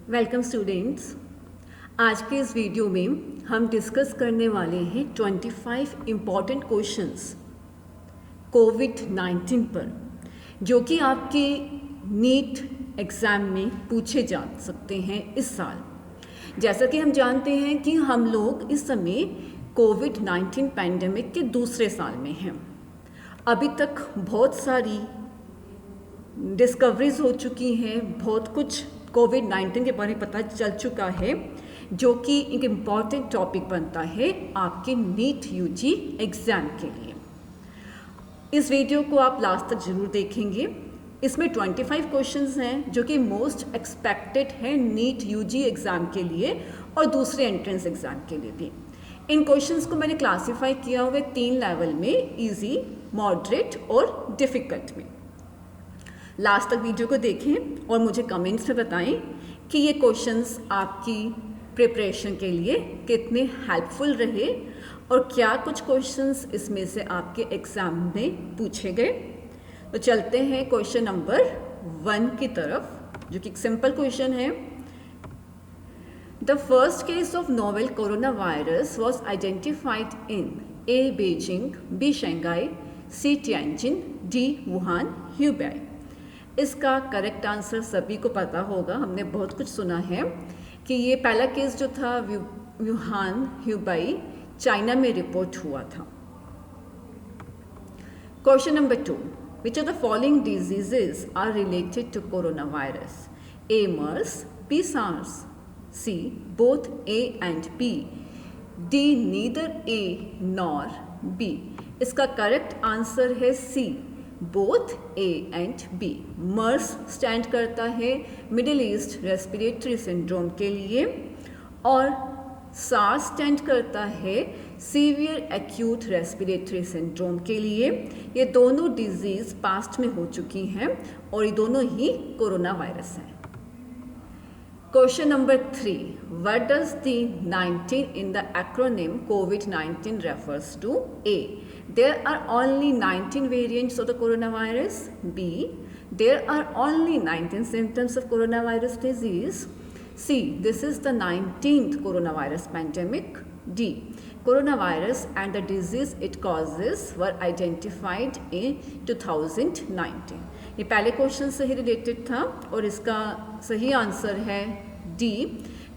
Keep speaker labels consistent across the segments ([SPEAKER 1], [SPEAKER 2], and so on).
[SPEAKER 1] Welcome students. आज के इस वीडियो में हम डिस्कस करने वाले हैं 25 इम्पॉर्टेंट क्वेश्चंस कोविड-19 पर, जो कि आपके नीट एग्ज़ाम में पूछे जा सकते हैं इस साल। जैसा कि हम जानते हैं कि हम लोग इस समय कोविड-19 पैंडेमिक के दूसरे साल में हैं। अभी तक बहुत सारी डिस्कवरीज हो चुकी हैं, बहुत कुछ कोविड-19 के बारे में पता चल चुका है, जो कि एक इम्पॉर्टेंट टॉपिक बनता है आपके नीट यूजी एग्ज़ाम के लिए। इस वीडियो को आप लास्ट तक ज़रूर देखेंगे। इसमें 25 क्वेश्चंस हैं जो कि मोस्ट एक्सपेक्टेड हैं नीट यूजी एग्ज़ाम के लिए और दूसरे एंट्रेंस एग्ज़ाम के लिए भी। इन क्वेश्चंस को मैंने क्लासीफाई किया हुआ है 3 लेवल में, इजी, मॉडरेट और डिफ़िकल्ट में। लास्ट तक वीडियो को देखें और मुझे कमेंट्स में बताएं कि ये क्वेश्चंस आपकी प्रिपरेशन के लिए कितने हेल्पफुल रहे और क्या कुछ क्वेश्चंस इसमें से आपके एग्ज़ाम में पूछे गए। तो चलते हैं क्वेश्चन नंबर 1 की तरफ, जो कि एक सिंपल क्वेश्चन है। The first case of novel corona virus was identified in A Beijing, B Shanghai, C Tianjin, D Wuhan, Hubei. इसका करेक्ट आंसर सभी को पता होगा, हमने बहुत कुछ सुना है कि ये पहला केस जो था वुहान, ह्यूबेई, चाइना में रिपोर्ट हुआ था। Question number 2, which of the following diseases are related to corona virus? A MERS, B SARS, C both A and B, D neither A nor B. इसका correct answer है C, both A and B. MERS stand करता है middle east respiratory syndrome के लिए और SARS stand करता है severe acute respiratory syndrome के लिए। ये दोनों डिजीज़ पास्ट में हो चुकी हैं और ये दोनों ही कोरोना वायरस हैं। Question number 3. What does the 19 in the acronym COVID-19 refers to? A. There are only 19 variants of the coronavirus. B. There are only 19 symptoms of coronavirus disease. C. This is the 19th coronavirus pandemic. D. Coronavirus and the disease it causes were identified in 2019. ये पहले question से ही related था और इसका सही answer है D.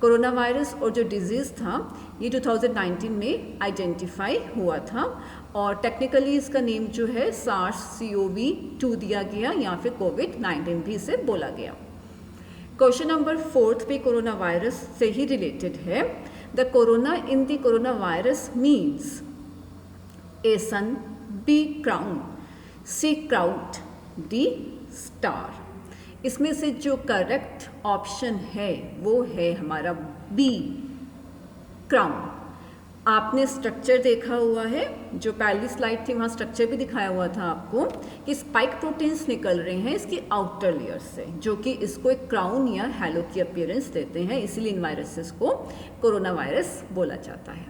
[SPEAKER 1] Corona virus और जो डिजीज़ था ये 2019 में आइडेंटिफाई हुआ था और टेक्निकली इसका नेम जो है SARS-CoV-2 दिया गया या फिर कोविड-19 भी इसे बोला गया। क्वेश्चन नंबर 4 भी कोरोना वायरस से ही रिलेटेड है। The corona in the corona virus means A sun, B crown, C crowd, D star. इसमें से जो करेक्ट ऑप्शन है वो है हमारा बी, क्राउन। आपने स्ट्रक्चर देखा हुआ है, जो पहली स्लाइड थी वहाँ स्ट्रक्चर भी दिखाया हुआ था आपको कि स्पाइक प्रोटीन्स निकल रहे हैं इसकी आउटर लेयर से, जो कि इसको एक क्राउन या हैलो की अपीयरेंस देते हैं, इसीलिए इन वायरसेस को कोरोना वायरस बोला जाता है।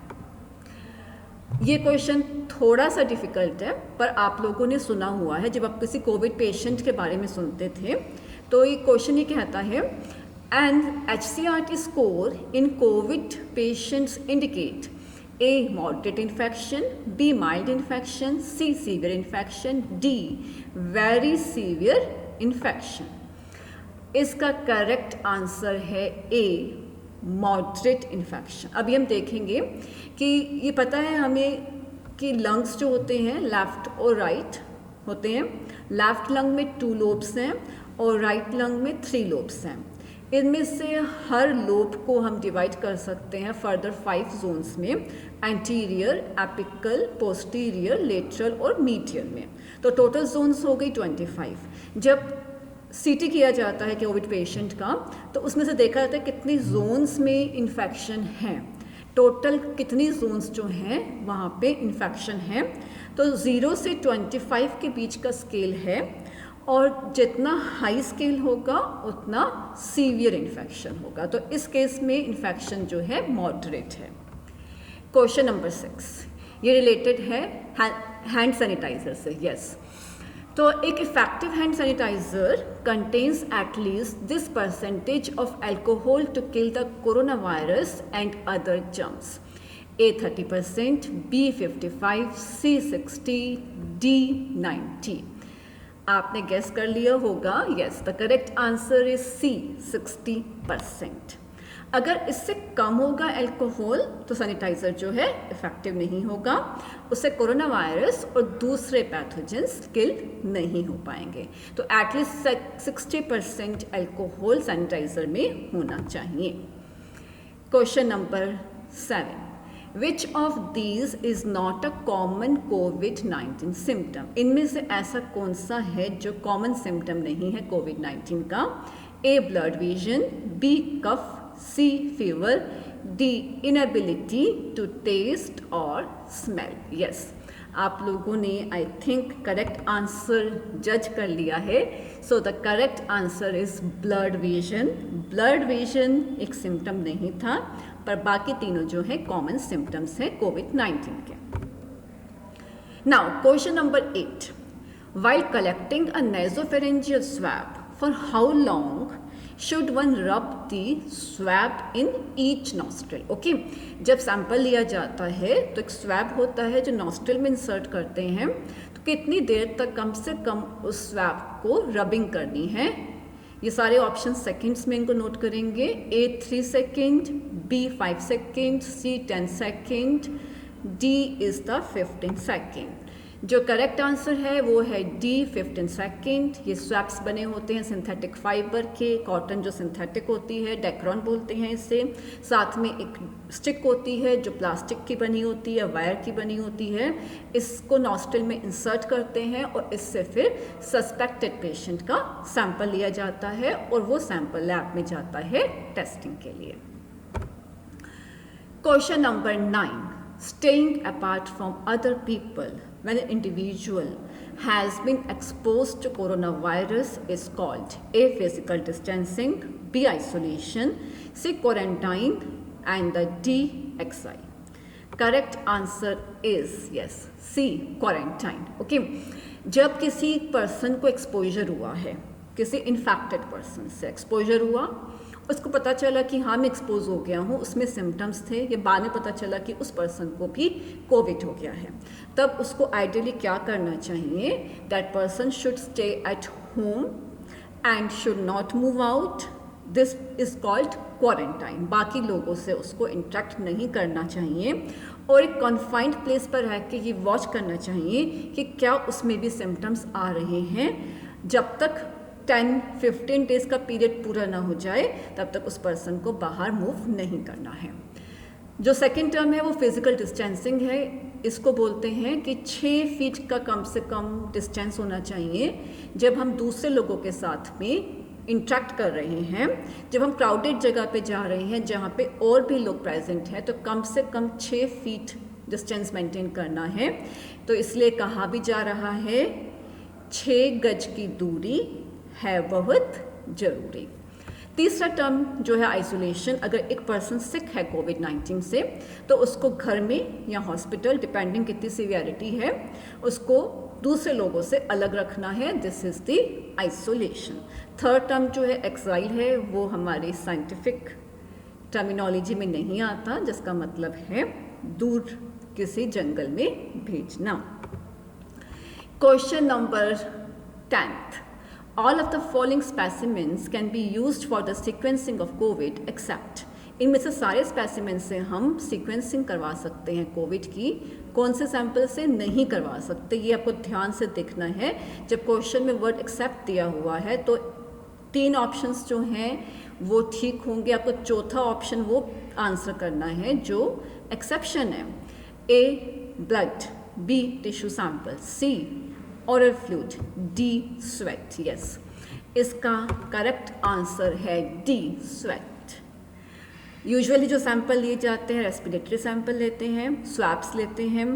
[SPEAKER 1] ये क्वेश्चन थोड़ा सा डिफ़िकल्ट है, पर आप लोगों ने सुना हुआ है, जब आप किसी कोविड पेशेंट के बारे में सुनते थे तो ये क्वेश्चन ये कहता है and HCRT score in covid patients indicate A moderate infection, B mild infection, C severe infection, D very severe infection. इसका करेक्ट आंसर है ए, मॉडरेट इन्फेक्शन। अभी हम देखेंगे कि ये पता है हमें कि लंग्स जो होते हैं लेफ़्ट और राइट होते हैं। लेफ़्ट लंग में 2 लोब्स हैं और राइट लंग में 3 लोब्स हैं। इनमें से हर लोब को हम डिवाइड कर सकते हैं फर्दर 5 जोन्स में, एंटीरियर, एपिकल, पोस्टीरियर, लेटरल और मीडियल में। तो टोटल जोन्स हो गई 25। जब सीटी किया जाता है कोविड पेशेंट का तो उसमें से देखा जाता है कितनी जोन्स में इन्फेक्शन है, टोटल कितनी जोन्स जो हैं वहाँ पे इन्फेक्शन है। तो 0 से 25 के बीच का स्केल है और जितना हाई स्केल होगा उतना सीवियर इन्फेक्शन होगा। तो इस केस में इन्फेक्शन जो है मॉडरेट है। क्वेश्चन नंबर 6 ये रिलेटेड है हैंड सैनिटाइजर से। यस, तो एक effective hand sanitiser contains at least this percentage of alcohol to kill the corona virus and other germs. A 30%, B 55%, C 60%, D 90%. आपने गेस कर लिया होगा. Yes, the correct answer is C 60%. अगर इससे कम होगा अल्कोहल तो सैनिटाइजर जो है इफेक्टिव नहीं होगा, उससे कोरोना वायरस और दूसरे पैथोजेंस किल नहीं हो पाएंगे. तो एटलीस्ट 60% अल्कोहल सैनिटाइजर में होना चाहिए. Question number 7. Which of these is not a common COVID-19 symptom? इनमें से ऐसा कौन सा है जो कॉमन सिम्टम नहीं है कोविड-19 का? A blood vision, B cough, C fever, D inability to taste or smell. Yes, आप लोगों ने आई थिंक करेक्ट आंसर जज कर लिया है. So the correct answer is blood vision. Blood vision एक सिम्टम नहीं था, पर बाकी तीनों जो है कॉमन सिम्टम्स हैं कोविड-19 के. Now question number 8. While collecting a nasopharyngeal swab, for how long should one rub the swab in each nostril? Okay, जब सैंपल लिया जाता है तो एक स्वैब होता है जो नॉस्ट्रिल में इंसर्ट करते हैं. तो कितनी देर तक कम से कम उस स्वैब को रबिंग करनी है? ये सारे ऑप्शन सेकंड्स में इनको नोट करेंगे. A 3 second, B 5 second, C 10 second, D is the 15 second. जो करेक्ट आंसर है वो है D 15 सेकेंड. ये स्वैप्स बने होते हैं सिंथेटिक फाइबर के. कॉटन जो सिंथेटिक होती है, डेक्रॉन बोलते हैं इसे. साथ में एक स्टिक होती है जो प्लास्टिक की बनी होती है, वायर की बनी होती है. इसको नॉस्ट्रिल में इंसर्ट करते हैं और इससे फिर सस्पेक्टेड पेशेंट का सैंपल लिया जाता है और वो सैंपल लैब में जाता है टेस्टिंग के लिए. Question number 9. Staying apart from other people when an individual has been exposed to coronavirus is called A. Physical distancing, B. Isolation, C. Quarantine, and the D. Exile. Correct answer is yes, C. Quarantine. Okay. जब किसी person को exposure हुआ है, किसी infected person से exposure हुआ, उसको पता चला कि हाँ मैं एक्सपोज हो गया हूँ, उसमें सिम्टम्स थे, ये बाद में पता चला कि उस पर्सन को भी कोविड हो गया है, तब उसको आइडियली क्या करना चाहिए? That person should stay at home and should not move out. This is called quarantine. बाकी लोगों से उसको इंटरेक्ट नहीं करना चाहिए और एक कॉन्फाइंड प्लेस पर रह के ये वॉच करना चाहिए कि क्या उसमें भी सिम्टम्स आ रहे हैं. जब तक 10-15 डेज का पीरियड पूरा ना हो जाए तब तक उस पर्सन को बाहर मूव नहीं करना है. जो सेकेंड टर्म है वो फिजिकल डिस्टेंसिंग है. इसको बोलते हैं कि 6 फीट का कम से कम डिस्टेंस होना चाहिए जब हम दूसरे लोगों के साथ में इंटरेक्ट कर रहे हैं. जब हम क्राउडेड जगह पे जा रहे हैं जहाँ पे और भी लोग प्रेजेंट हैं तो कम से कम 6 फीट डिस्टेंस मेंटेन करना है. तो इसलिए कहा भी जा रहा है 6 गज की दूरी है बहुत ज़रूरी. तीसरा टर्म जो है आइसोलेशन. अगर एक पर्सन सिक है कोविड-19 से तो उसको घर में या हॉस्पिटल, डिपेंडिंग कितनी सीवियरिटी है, उसको दूसरे लोगों से अलग रखना है. This is the isolation. Third term जो है एक्साइल है, वो हमारी साइंटिफिक टर्मिनोलॉजी में नहीं आता, जिसका मतलब है दूर किसी जंगल में भेजना. Question number 10. All of the following specimens can be used for the sequencing of COVID except. इनमें से सारे स्पेसिमेन से हम सीक्वेंसिंग करवा सकते हैं कोविड की, कौन से सैंपल से नहीं करवा सकते, ये आपको ध्यान से देखना है. जब क्वेश्चन में वर्ड एक्सेप्ट दिया हुआ है तो 3 ऑप्शंस जो हैं वो ठीक होंगे. आपको चौथा ऑप्शन वो आंसर करना है जो एक्सेप्शन है. A blood, B tissue sample, C oral fluid, D sweat. yes, इसका करेक्ट आंसर है D sweat. यूजुअली जो सैंपल लिए जाते हैं रेस्पिरेटरी सैंपल लेते हैं, स्वैब्स लेते हैं,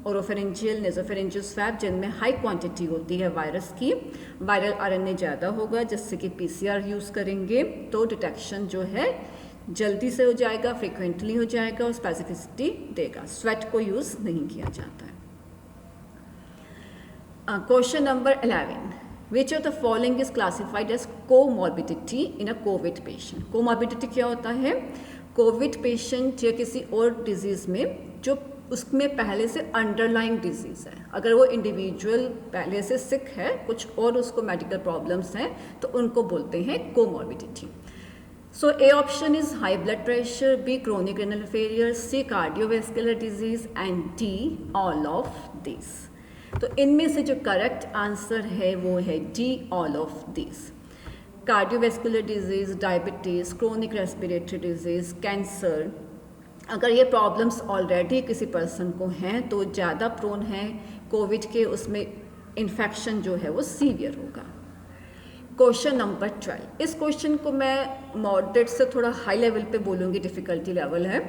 [SPEAKER 1] ओरोफेरेंजियल, नेजोफेरेंजियल स्वैब जिनमें हाई क्वांटिटी होती है वायरस की. वायरल आरएनए ज़्यादा होगा जिससे कि PCR यूज़ करेंगे तो डिटेक्शन जो है जल्दी से हो जाएगा, फ्रिक्वेंटली हो जाएगा और स्पेसिफिसिटी देगा. स्वेट को यूज़ नहीं किया जाता है. Question number 11. Which of the following is classified as comorbidity in a COVID patient? Comorbidity क्या होता है? कोविड पेशेंट या किसी और डिजीज़ में जो उसमें पहले से अंडरलाइंग डिजीज़ है, अगर वो इंडिविजुअल पहले से सिक है, कुछ और उसको मेडिकल प्रॉब्लम्स हैं, तो उनको बोलते हैं comorbidity. So A option is high blood pressure, B chronic renal failure, C cardiovascular disease and D all of these. तो इनमें से जो करेक्ट आंसर है वो है D all of this. Cardiovascular disease, diabetes, chronic respiratory disease, cancer, अगर ये problems already किसी पर्सन को हैं तो ज़्यादा प्रोन है कोविड के, उसमें इन्फेक्शन जो है वो सीवियर होगा. Question number 12. इस क्वेश्चन को मैं मॉडरेट से थोड़ा हाई लेवल पे बोलूँगी, डिफ़िकल्टी लेवल है,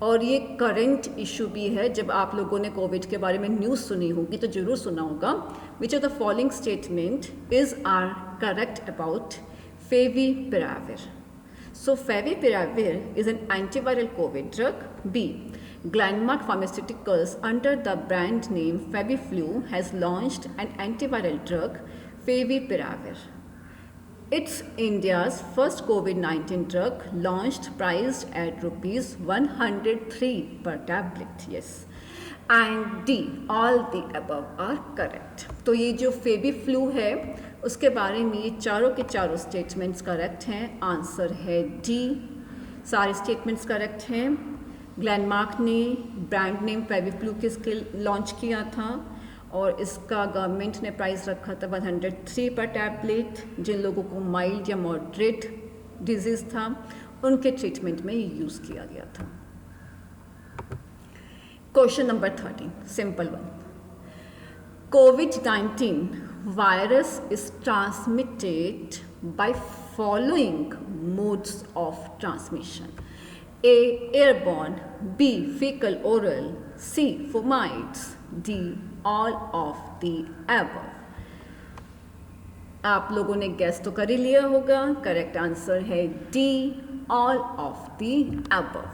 [SPEAKER 1] और ये करंट इशू भी है. जब आप लोगों ने कोविड के बारे में न्यूज़ सुनी होगी तो ज़रूर सुना होगा. Which of the following statement is are correct about favipiravir? So favipiravir is an antiviral COVID drug. B. Glenmark Pharmaceuticals under the brand name Fabiflu has launched an antiviral drug, favipiravir. It's India's first COVID-19 drug, launched priced at rupees 103 per tablet. Yes. And D. All the above are correct. तो ये जो फेबीफ्लू है उसके बारे में ये चारों के चारों स्टेटमेंट्स करेक्ट हैं. आंसर है डी. सारे स्टेटमेंट्स करेक्ट हैं. ग्लेनमार्क ने ब्रांड नेम फेबीफ्लू किसके लॉन्च किया था और इसका गवर्नमेंट ने प्राइस रखा था 103 पर टैबलेट. जिन लोगों को माइल्ड या मॉडरेट डिजीज़ था उनके ट्रीटमेंट में ये यूज़ किया गया था. Question number 13, simple one. COVID-19 virus is transmitted by following modes of transmission. A. Airborne, B. Fecal oral, C. Fomites, D. All of the above. आप लोगों ने गेस तो कर ही लिया होगा. करेक्ट आंसर है D. All of the above.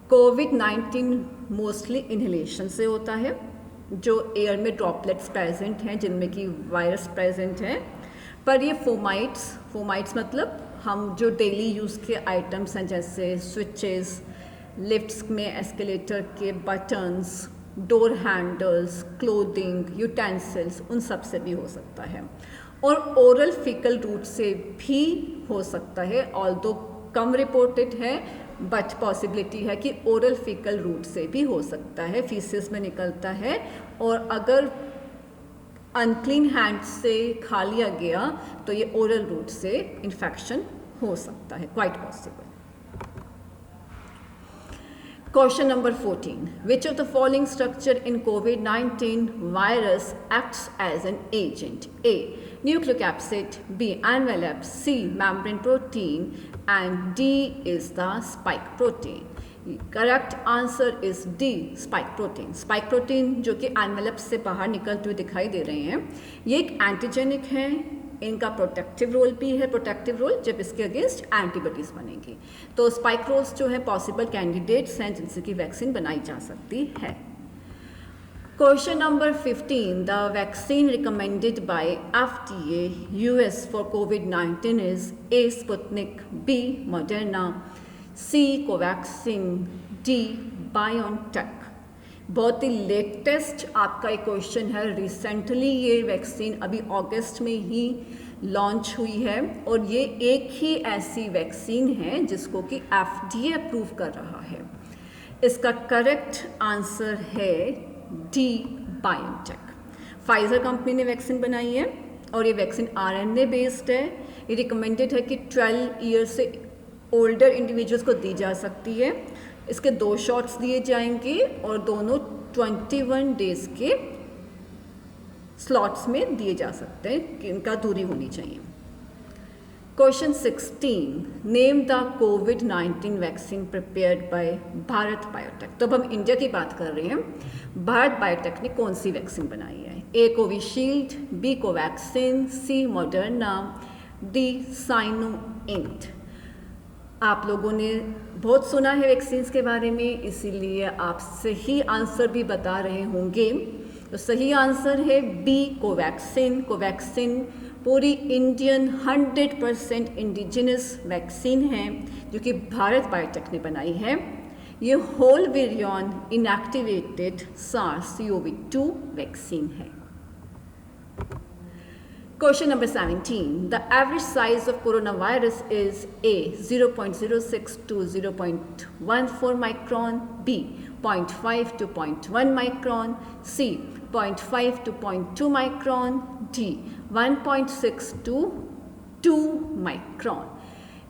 [SPEAKER 1] COVID-19 mostly inhalation से होता है, जो एयर में ड्रॉपलेट्स प्रेजेंट हैं जिनमें कि वायरस प्रेजेंट है. पर ये फोमाइट्स मतलब हम जो डेली यूज़ के आइटम्स हैं जैसे स्विचेस, लिफ्ट्स में एस्केलेटर के buttons, door handles, clothing, utensils, उन सब से भी हो सकता है. और ओरल फीकल रूट से भी हो सकता है, ऑल्दो कम रिपोर्टेड है, बट पॉसिबिलिटी है कि ओरल फीकल रूट से भी हो सकता है. फीसेस में निकलता है और अगर अनक्लीन हैंड से खा लिया गया तो ये ओरल रूट से इन्फेक्शन हो सकता है, quite possible. Question number 14. Which of the following structure in COVID-19 virus acts as an agent? A. Nucleocapsid, B. Envelope, C. Membrane protein, and D is the spike protein. Correct answer is D. Spike protein. Spike protein जो कि envelope से बाहर निकलते हुए दिखाई दे रहे हैं, ये एक एंटीजेनिक है. इनका प्रोटेक्टिव रोल भी है. प्रोटेक्टिव रोल जब इसके अगेंस्ट एंटीबॉडीज बनेंगी. तो स्पाइक रोल्स जो है पॉसिबल कैंडिडेट्स हैं जिनसे कि वैक्सीन बनाई जा सकती है. Question number 15. The vaccine recommended by FDA US for COVID-19 is A. Sputnik, B. Moderna, C. Covaxin, D. BioNTech. बहुत ही लेटेस्ट आपका एक क्वेश्चन है. रिसेंटली ये वैक्सीन अभी अगस्त में ही लॉन्च हुई है और ये एक ही ऐसी वैक्सीन है जिसको कि FDA अप्रूव कर रहा है. इसका करेक्ट आंसर है डी. बायोनटेक. फाइजर कंपनी ने वैक्सीन बनाई है और ये वैक्सीन RNA बेस्ड है. ये रिकमेंडेड है कि 12 ईयर से ओल्डर इंडिविजुअल्स को दी जा सकती है. इसके 2 शॉट्स दिए जाएंगे और दोनों 21 डेज के स्लॉट्स में दिए जा सकते हैं कि इनका दूरी होनी चाहिए. Question 16. Name the COVID-19 vaccine prepared by Bharat biotech. तो अब हम इंडिया की बात कर रहे हैं. भारत बायोटेक ने कौन सी वैक्सीन बनाई है? A. Covishield, B. Covaxin, C. Moderna, D. साइनोइंट. आप लोगों ने बहुत सुना है वैक्सीन्स के बारे में, इसीलिए आप सही आंसर भी बता रहे होंगे. तो सही आंसर है बी, कोवैक्सिन। कोवैक्सिन पूरी इंडियन 100% इंडिजिनस वैक्सीन है जो कि भारत बायोटेक ने बनाई है। ये whole virion inactivated SARS-CoV-2 vaccine है। Question number 17. The average size of coronavirus is A 0.06 to 0.14 micron, B 0.5 to 0.1 micron, C 0.5 to 0.2 micron, D 1.6 to 2 micron.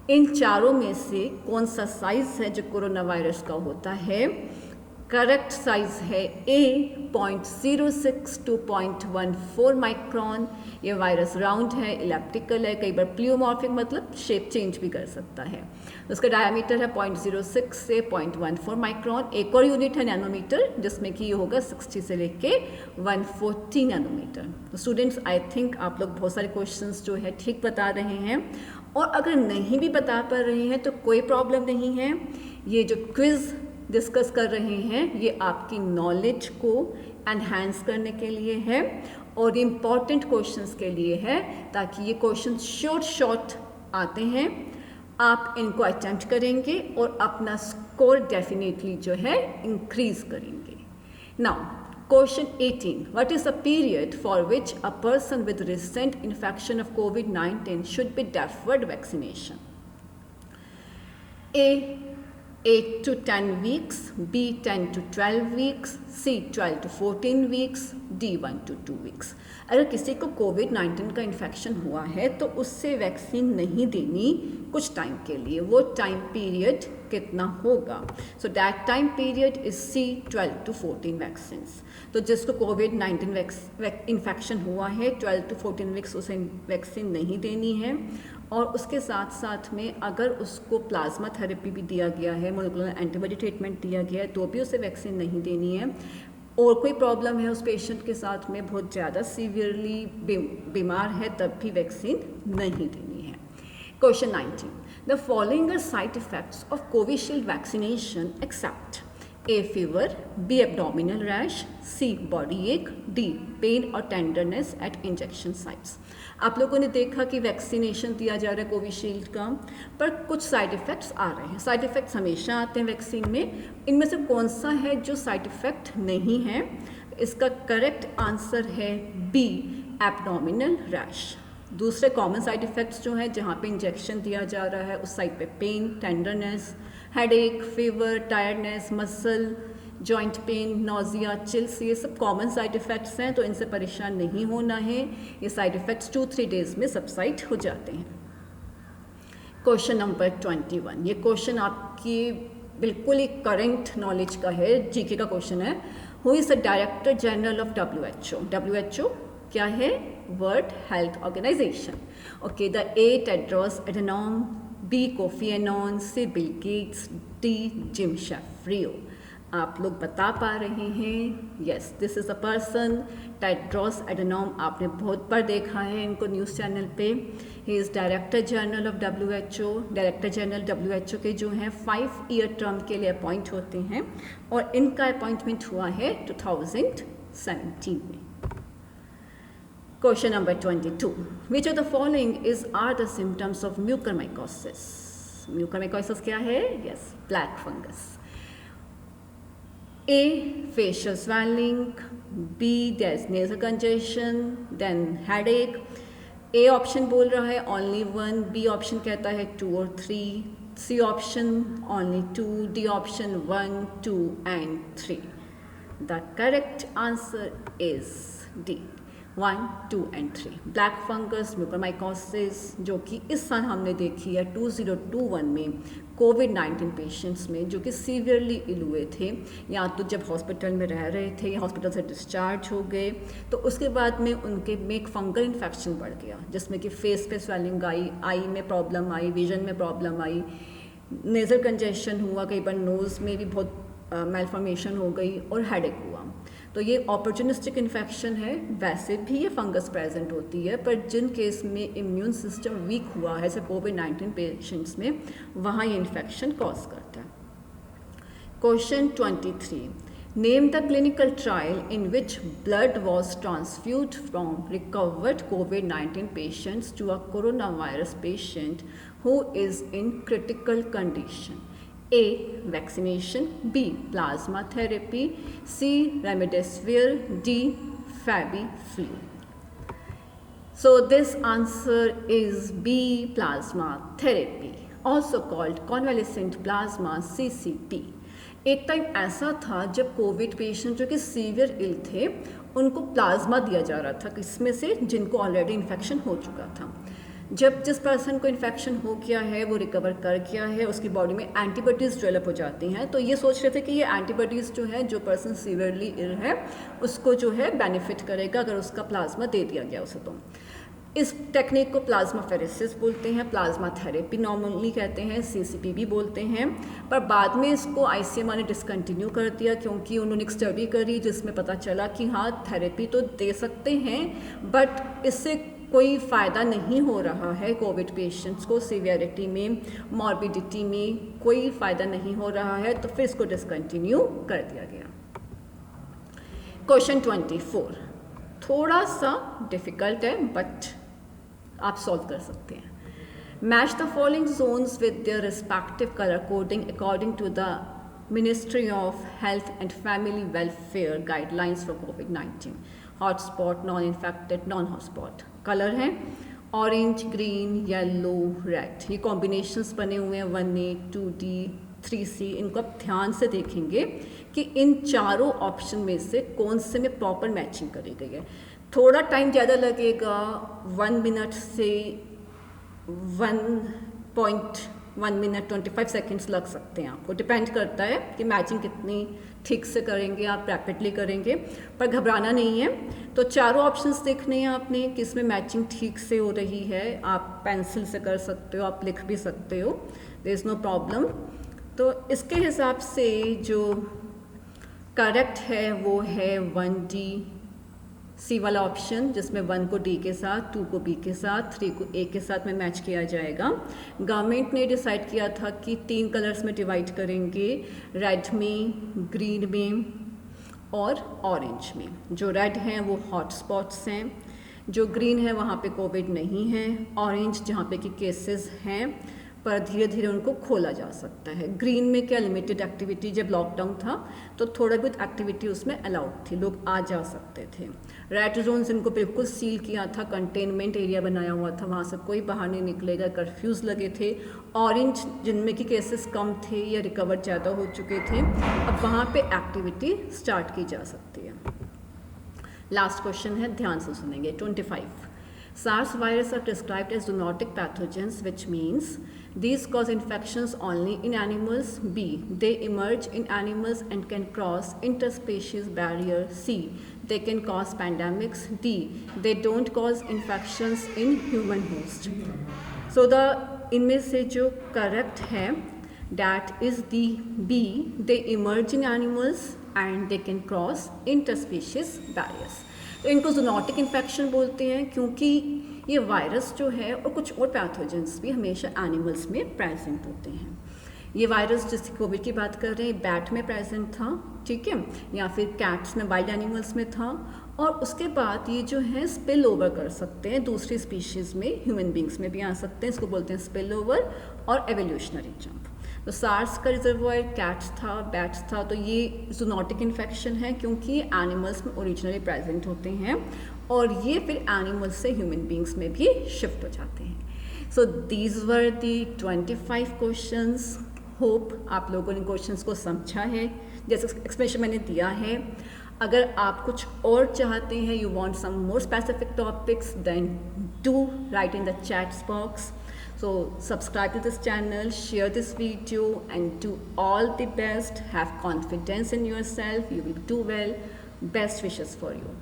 [SPEAKER 1] इन चारों में से कौन सा साइज है जो कोरोना वायरस का होता है? करेक्ट साइज है ए 0.06 टू 0.14 माइक्रॉन। ये वायरस राउंड है, इलेप्टिकल है, कई बार प्लियोमॉर्फिक मतलब शेप चेंज भी कर सकता है। उसका डायमीटर है 0.06 से 0.14 माइक्रॉन। एक और यूनिट है नैनोमीटर जिसमें कि ये होगा 60 से लेके 140 नैनोमीटर। तो स्टूडेंट्स आई थिंक आप लोग बहुत सारे क्वेश्चंस जो है ठीक बता रहे हैं, और अगर नहीं भी बता पा रहे हैं तो कोई प्रॉब्लम नहीं है। ये जो क्विज़ डिस्कस कर रहे हैं ये आपकी नॉलेज को एनहांस करने के लिए है और इम्पॉर्टेंट क्वेश्चंस के लिए है, ताकि ये क्वेश्चंस शॉर्ट आते हैं, आप इनको अटेम्प्ट करेंगे और अपना स्कोर डेफिनेटली जो है इंक्रीज करेंगे। Now question 18. What is a period for which a person with recent infection of COVID-19 should be deferred vaccination? A 8 to 10 weeks, B 10 to 12 weeks, C 12 to 14 weeks, D 1 to 2 weeks. अगर किसी को कोविड-19 का infection हुआ है तो उससे vaccine नहीं देनी कुछ टाइम के लिए। वो टाइम पीरियड कितना होगा? So that time period is C 12 to 14 vaccines. तो जिसको कोविड-19 इन्फेक्शन हुआ है 12 to 14 वीक्स उसे वैक्सीन नहीं देनी है, और उसके साथ साथ में अगर उसको प्लाज्मा थेरेपी भी दिया गया है, मोलिकुलर एंटीबॉडी ट्रीटमेंट दिया गया है, तो भी उसे वैक्सीन नहीं देनी है। और कोई प्रॉब्लम है उस पेशेंट के साथ में, बहुत ज़्यादा सीवियरली बीमार है, तब भी वैक्सीन नहीं देनी है। Question 19. The following are side effects of Covishield vaccination except A fever, B abdominal rash, C body ache, D pain और टेंडरनेस एट इंजेक्शन साइट्स। आप लोगों ने देखा कि वैक्सीनेशन दिया जा रहा है कोविशील्ड का, पर कुछ साइड इफ़ेक्ट्स आ रहे हैं। साइड इफ़ेक्ट्स हमेशा आते हैं वैक्सीन में, इनमें से कौन सा है जो साइड इफ़ेक्ट नहीं है? इसका करेक्ट आंसर है बी एब्डोमिनल रैश। दूसरे कॉमन साइड इफ़ेक्ट्स जो हैं जहाँ पे इंजेक्शन दिया जा रहा है उस साइड पे pain, tenderness, headache, fever, tiredness, muscle joint pain, nausea, chills, ये सब कॉमन साइड इफ़ेक्ट्स हैं, तो इनसे परेशान नहीं होना है। ये साइड इफ़ेक्ट्स 2-3 डेज़ में सबसाइड हो जाते हैं। क्वेश्चन नंबर 21, ये क्वेश्चन आपकी बिल्कुल ही करंट नॉलेज का है, जीके का क्वेश्चन है। Who is the director general of WHO? WHO क्या है? World health organisation. Okay, the A Tedros Adhanom, B Kofi Annan, C Bill Gates, D Jim Shefario. आप लोग बता पा रहे हैं? Yes, this is a person, Tedros Adhanom. आपने बहुत बार देखा है इनको न्यूज़ चैनल पे। He is director general of WHO। Director general WHO के जो हैं 5 ईयर टर्म के लिए अपॉइंट होते हैं, और इनका अपॉइंटमेंट हुआ है 2017 में। Question number 22. Which of the following are the symptoms of mucormycosis? Mucormycosis क्या है? Yes, black fungus. A. Facial swelling. B. There's nasal congestion. Then headache. A option बोल रहा है only 1. B option कहता है 2 or 3. C option only 2. D option 1, 2 and 3. The correct answer is D. 1, 2 and 3 black fungus mucormycosis, जो कि इस साल हमने देखी है 2021 में कोविड-19 पेशेंट्स में, जो कि सीवियरली इल हुए थे, या तो जब हॉस्पिटल में रह रहे थे या हॉस्पिटल से डिस्चार्ज हो गए, तो उसके बाद में उनके में एक फंगल इन्फेक्शन बढ़ गया, जिसमें कि फेस पे स्वेलिंग आई, आई में प्रॉब्लम आई, विजन में प्रॉब्लम आई, नेज़ल कंजेशन हुआ, कई बार नोज़ में भी बहुत मेलफॉर्मेशन हो गई, और हेडेक हुआ। तो ये ऑपर्चुनिस्टिक इन्फेक्शन है। वैसे भी ये फंगस प्रेजेंट होती है, पर जिन केस में इम्यून सिस्टम वीक हुआ है, जैसे कोविड-19 पेशेंट्स में, वहाँ ये इन्फेक्शन कॉज करता है। Question 23. Name the clinical trial in which blood was transfused from recovered COVID-19 patients to a coronavirus patient who is in critical condition. A. Vaccination. B. Plasma therapy. C. Remdesivir. D. Fabiflu. So this answer is B. Plasma therapy, also called convalescent plasma CCP. एक time ऐसा था जब Covid patient जो कि severe इल थे उनको plasma दिया जा रहा था किसमें से, जिनको ऑलरेडी इन्फेक्शन हो चुका था। जब जिस पर्सन को इन्फेक्शन हो गया है, वो रिकवर कर गया है, उसकी बॉडी में एंटीबॉडीज़ डेवलप हो जाती हैं, तो ये सोच रहे थे कि ये एंटीबॉडीज़ जो है जो पर्सन सीवियरली इल है उसको जो है बेनिफिट करेगा अगर उसका प्लाज्मा दे दिया गया उसे। तो इस टेक्निक को प्लाज्माफेरेसिस बोलते हैं, प्लाज्मा थेरेपी नॉर्मली कहते हैं, सीसीपी भी बोलते हैं। पर बाद में इसको आईसीएमआर ने डिसकंटिन्यू कर दिया क्योंकि उन्होंने एक स्टडी करी जिसमें पता चला कि हाँ थेरेपी तो दे सकते हैं बट इससे कोई फ़ायदा नहीं हो रहा है कोविड पेशेंट्स को, सीवियरिटी में, मॉर्बिडिटी में कोई फ़ायदा नहीं हो रहा है, तो फिर इसको डिसकंटिन्यू कर दिया गया। क्वेश्चन 24 थोड़ा सा डिफ़िकल्ट है बट आप सॉल्व कर सकते हैं। Match the following zones with their respective colour coding according to the ministry of health and family welfare guidelines for कोविड-19। Hotspot, non infected, non hotspot. Colour हैं ऑरेंज, ग्रीन, येलो, रेड। ये combinations बने हुए हैं 1A, 2D, 3C। इनको आप ध्यान से देखेंगे कि इन चारों ऑप्शन में से कौन से में प्रॉपर मैचिंग करी गई है। थोड़ा टाइम ज़्यादा लगेगा, 1 मिनट से 1.1 मिनट 25 सेकेंड्स लग सकते हैं आपको, डिपेंड करता है कि मैचिंग कितनी ठीक से करेंगे, आप रैपिडली करेंगे, पर घबराना नहीं है। तो चारों ऑप्शंस देखने हैं आपने किस में मैचिंग ठीक से हो रही है। आप पेंसिल से कर सकते हो, आप लिख भी सकते हो, देयर इज़ नो प्रॉब्लम। तो इसके हिसाब से जो करेक्ट है वो है 1D सी वाला ऑप्शन, जिसमें 1 को D के साथ, 2 को B के साथ, 3 को A के साथ में मैच किया जाएगा। गवर्नमेंट ने डिसाइड किया था कि 3 कलर्स में डिवाइड करेंगे, रेड में, ग्रीन में और ऑरेंज में। जो रेड हैं वो हॉट स्पॉट्स हैं, जो ग्रीन है वहाँ पे कोविड नहीं है, ऑरेंज जहाँ पे कि केसेस हैं पर धीरे धीरे उनको खोला जा सकता है। ग्रीन में क्या लिमिटेड एक्टिविटी, जब लॉकडाउन था तो थोड़ा बहुत एक्टिविटी उसमें अलाउड थी, लोग आ जा सकते थे। रेड जोन्स इनको बिल्कुल सील किया था, कंटेनमेंट एरिया बनाया हुआ था, वहाँ से कोई बाहर नहीं निकलेगा, कर्फ्यूज़ लगे थे। ऑरेंज जिनमें कि केसेस कम थे या रिकवर ज़्यादा हो चुके थे, अब वहाँ पे एक्टिविटी स्टार्ट की जा सकती है। लास्ट क्वेश्चन है, ध्यान से सुनेंगे। 25 SARS virus are described as zoonotic pathogens, which means these cause infections only in animals. B. They emerge in animals and can cross interspecies barrier. C. They can cause pandemics. D. They don't cause infections in human host. So the इनमें से जो correct है that is the B. They emerge in animals and they can cross interspecies barriers. तो इनको zoonotic infection बोलते हैं क्योंकि ये वायरस जो है और कुछ और पैथोजेंस भी हमेशा एनिमल्स में प्रेजेंट होते हैं। ये वायरस जैसे कोविड की बात कर रहे हैं, बैट में प्रेजेंट था, ठीक है, या फिर कैट्स में, वाइल्ड एनिमल्स में था, और उसके बाद ये जो है स्पिल ओवर कर सकते हैं दूसरी स्पीशीज़ में, ह्यूमन बींग्स में भी आ सकते हैं। इसको बोलते हैं स्पिल ओवर और एवोल्यूशनरी जंप। तो सार्स का रिजर्वॉयर कैट्स था, बैट्स था, तो ये जूनोटिक इन्फेक्शन है क्योंकि ये एनिमल्स में ओरिजिनली प्रेजेंट होते हैं और ये फिर एनिमल्स से ह्यूमन बींग्स में भी शिफ्ट हो जाते हैं। So these were the 25 questions. Hope आप लोगों ने क्वेश्चंस को समझा है, जैसे एक्सप्लेनेशन मैंने दिया है। अगर आप कुछ और चाहते हैं, you want some more specific topics, then do write in the chats box. So subscribe to this channel, share this video and do all the best. Have confidence in yourself. You will do well. Best wishes for you.